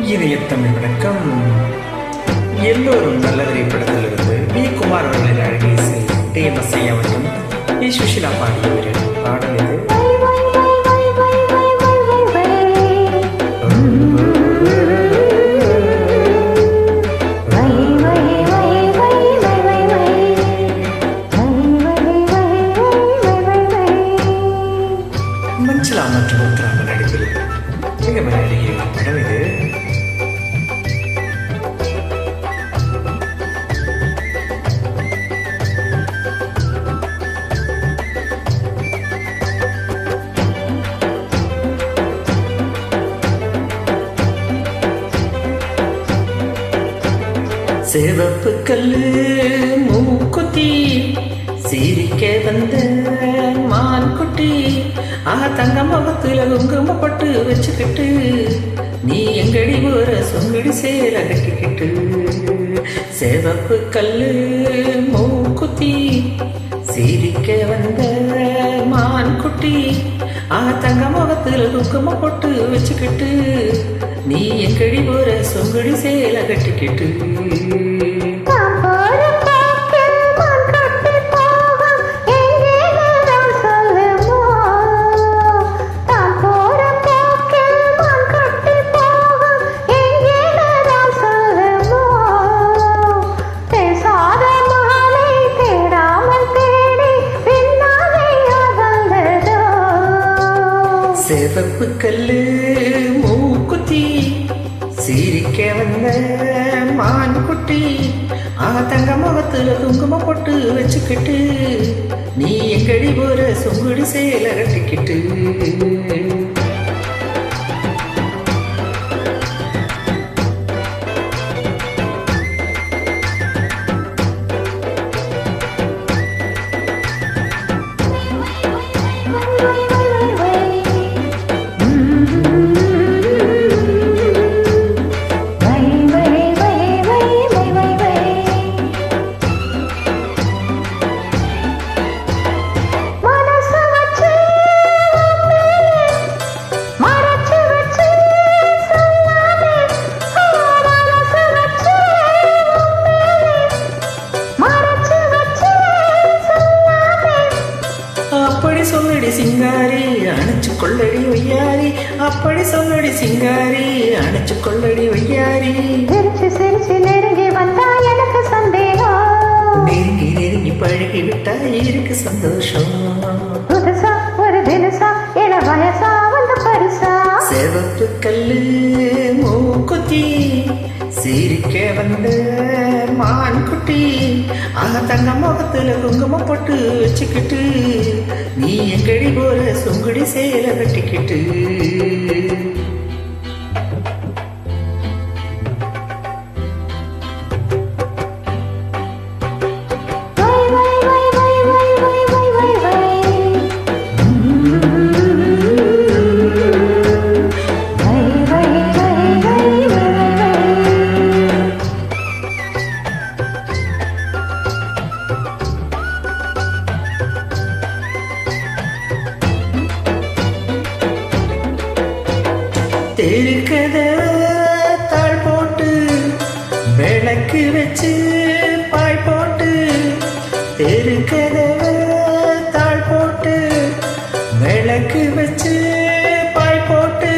இதயத்தமிழ் வணக்கம். எல்லோரும் நல்லவரை படத்திலிருந்து வி குமார் அவர்களின் அழகிய இசை TMS அவர்களும் சுஷிலா பாடிய ஒரு பாடல் இது. மஞ்சளா மற்றும் உத்தராங்க நடிப்பில் மிக அழகிய படம் இது. சிவப்பு கல்லு மூக்குத்தி சிரிக்க வந்த மான் குட்டி தங்க முகத்துல குங்குமப்பட்டு வச்சுக்கிட்டு நீ எங்கடி போற சொங்கடி சேர கட்டிக்கிட்டு. சிவப்பு கல்லு மூக்குத்தி சிரிக்க வந்த மான் குட்டி தங்க முகத்துல குங்குமப்பட்டு வச்சுக்கிட்டு நீ எங்கடி போற சொங்கடி சேல கட்டிக்கிட்டு. சிவப்பு கல்லு மூக்குத்தி சிரிக்க வந்த மான் குட்டி தங்க முகத்துல குங்குமம் போட்டு வச்சுக்கிட்டு நீ எங்கடி போற சொங்குடி சேல கட்டிக்கிட்டு. அப்படி சொல்லடி சிங்காரி அணைச்சு கொள்ளடி ஒய்யாரி, அப்படி சொல்லடி சிங்காரி அணைச்சு கொள்ளடி ஒய்யாரி. சிரிச்சு நெருங்கி வந்தா எனக்கு சந்தேகம், நெருங்கி நெருங்கி பழகி விட்டா இருக்கு சந்தோஷம். புதுசா ஒரு தினசா என வயசா வந்து பரிசா. சிவப்பு கல்லு மூக்குத்தி சிரிக்க வந்த மான் குட்டி தங்க முகத்துல குங்குமம் போட்டு வச்சுக்கிட்டு நீ எங்கடி போற சொங்குடி சேல கட்டிக்கிட்டு. தெருக்கத தாழ் போட்டு விளக்கு வச்சு பாய் போட்டு, தெருக்கத தாழ் போட்டு விளக்கு வச்சு பாய் போட்டு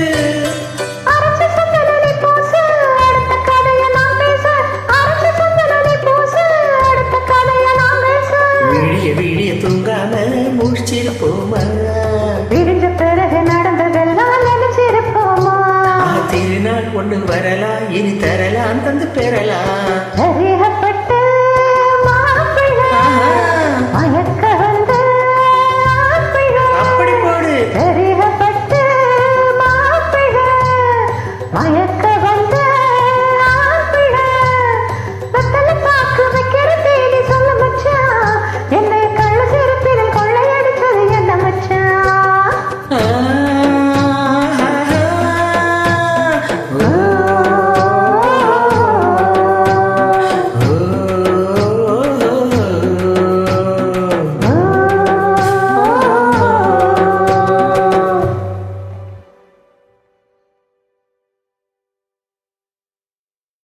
விடிய விடிய தூங்காம முடிச்சிருப்போமா, விடிஞ்ச பிறகு நடந்ததெல்லாம் நினைச்சிருப்போமா. திருநாள் ஒண்ணு வரலாம் இனி தரலாம் தந்து பெறலாம்.